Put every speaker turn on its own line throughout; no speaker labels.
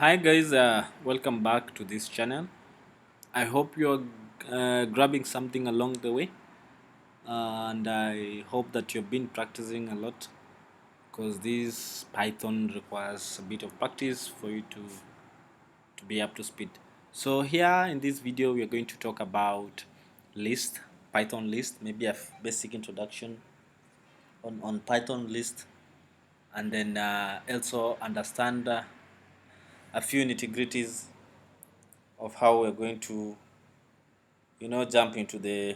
Hi guys, welcome back to this channel. I hope you're grabbing something along the way, and I hope that you've been practicing a lot because this Python requires a bit of practice for you to be up to speed. So here in this video, we are going to talk about list, Python list, maybe a basic introduction on Python list, and then also understand a few nitty-gritties of how we're going to jump into the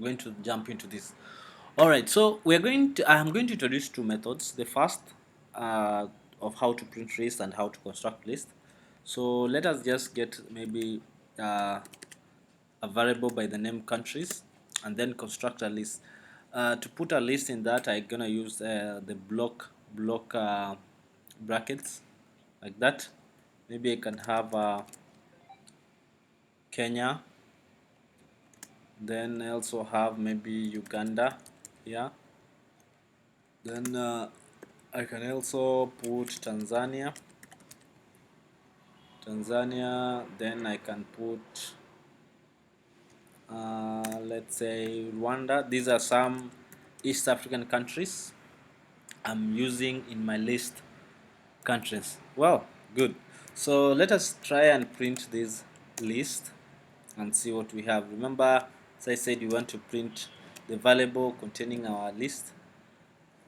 going to jump into this. All right, so I'm going to introduce two methods. The first uh, of how to print list and how to construct list. So let us just get maybe a variable by the name countries and then construct a list. To put a list in that, I'm gonna use the block brackets like that. Maybe I can have Kenya. Then I also have maybe Uganda here. Then I can also put Tanzania. Then I can put let's say Rwanda. These are some East African countries I'm using in my list countries. Well, good. So let us try and print this list and see what we have. Remember, as I said, we want to print the variable containing our list,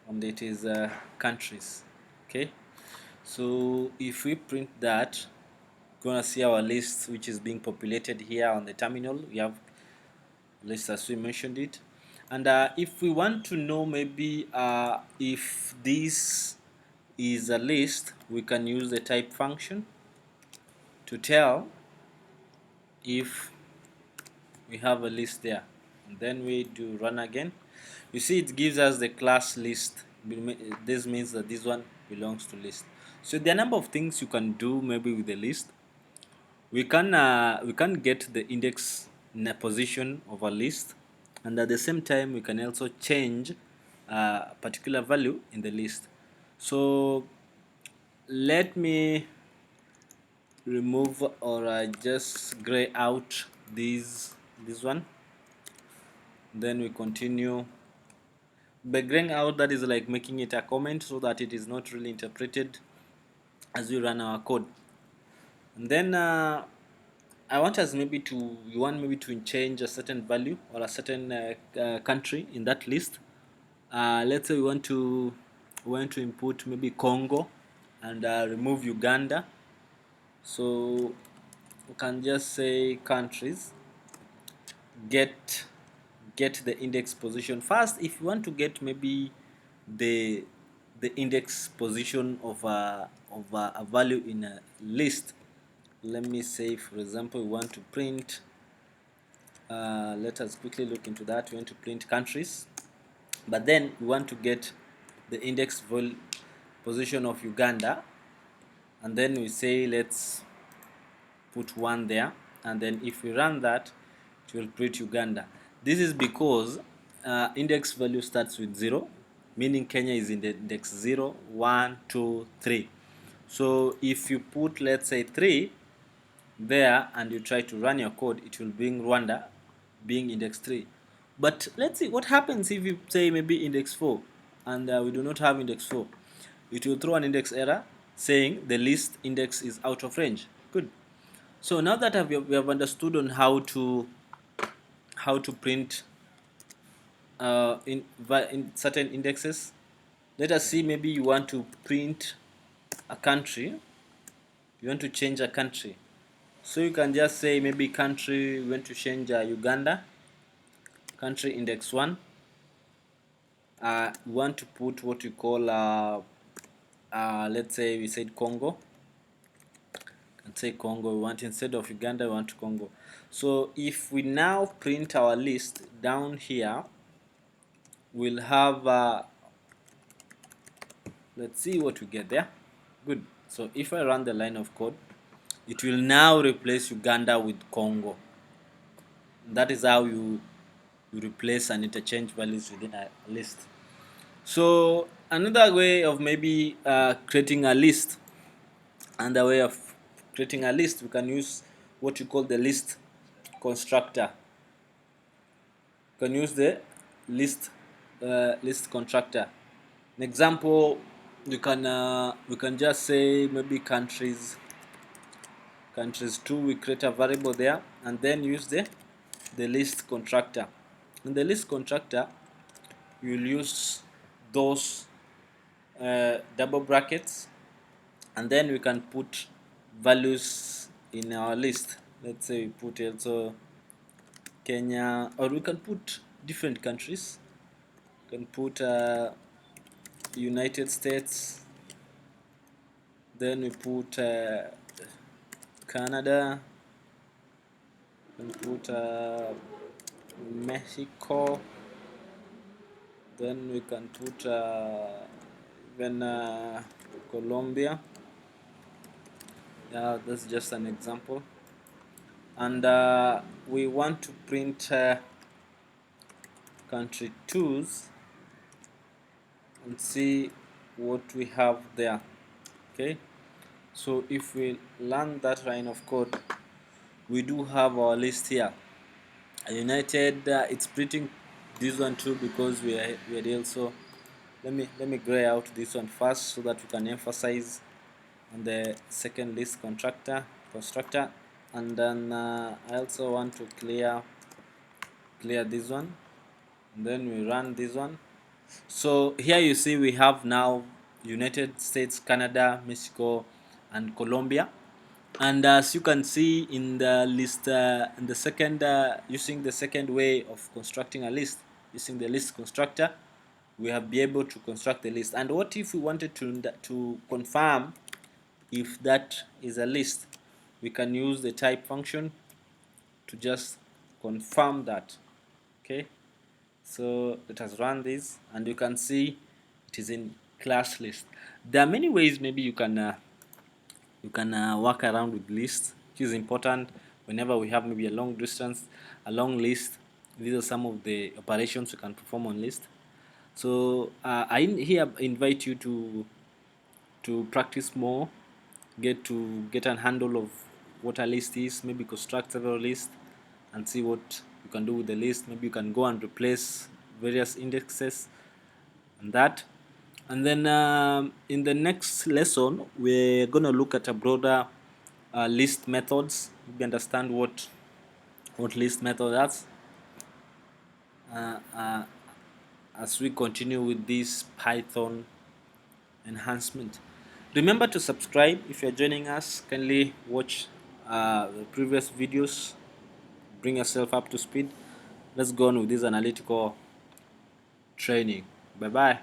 and it is countries. Okay, so if we print that, we're gonna see our list which is being populated here on the terminal. We have list as we mentioned it, and if we want to know maybe if this is a list, we can use the type function to tell if we have a list there, and then we do run again. You see it gives us the class list. This means that this one belongs to list. So there are a number of things you can do maybe with the list. We can get the index position of a list, and at the same time we can also change a particular value in the list. So let me remove or just gray out this one. Then we continue by graying out. That is like making it a comment so that it is not really interpreted as we run our code. And then I want us maybe to you want maybe to change a certain value or a certain country in that list. Let's say we want to input maybe Congo and remove Uganda. So we can just say countries get the index position first. If you want to get maybe the index position of a value in a list, let me say for example we want to print let us quickly look into that. We want to print countries, but then we want to get the index position of Uganda, and then we say let's put 1 there, and then if we run that, it will print Uganda. This is because index value starts with 0, meaning Kenya is in the index 0, 1, 2, 3. So if you put, let's say, 3 there and you try to run your code, it will bring Rwanda being index 3. But let's see what happens if you say maybe index 4 and we do not have index 4. It will throw an index error saying the list index is out of range. Good. So now that we have understood on how to print in certain indexes, let us see maybe you want to print a country. You want to change a country. So you can just say maybe country, we want to change Uganda, country index 1. We want to put what we call, let's say we said Congo. And say Congo, we want instead of Uganda, we want Congo. So if we now print our list down here, we'll have, let's see what we get there. Good. So if I run the line of code, it will now replace Uganda with Congo. That is how you replace and interchange values within a list. So another way of maybe creating a list, and the way of creating a list, we can use what you call the list constructor. You can use the list constructor. An example, we can just say maybe countries 2. We create a variable there and then use the list constructor. In the list constructor, you'll use those double brackets, and then we can put values in our list. Let's say we put also Kenya, or we can put different countries. We can put United States, then we put Canada, we put Mexico, then we can put even Colombia. Yeah, that's just an example. And we want to print country 2s and see what we have there. Okay, so if we learn that line of code, we do have our list here. United, it's printing this one too because we are also. Let me gray out this one first so that we can emphasize on the second list constructor, and then I also want to clear this one, and then we run this one. So here you see we have now United States, Canada, Mexico, and Colombia. And as you can see in the list, in the second, using the second way of constructing a list, using the list constructor, we have been able to construct the list. And what if we wanted to confirm if that is a list? We can use the type function to just confirm that. Okay, so let us run this, and you can see it is in class list. There are many ways maybe you can work around with lists, which is important whenever we have maybe a long list. These are some of the operations you can perform on list. So I here invite you to practice more, get a handle of what a list is, maybe construct several lists and see what you can do with the list. Maybe you can go and replace various indexes and that. And then in the next lesson, we're going to look at a broader list methods. We understand what list method is as we continue with this Python enhancement. Remember to subscribe if you're joining us. Kindly watch the previous videos. Bring yourself up to speed. Let's go on with this analytical training. Bye bye.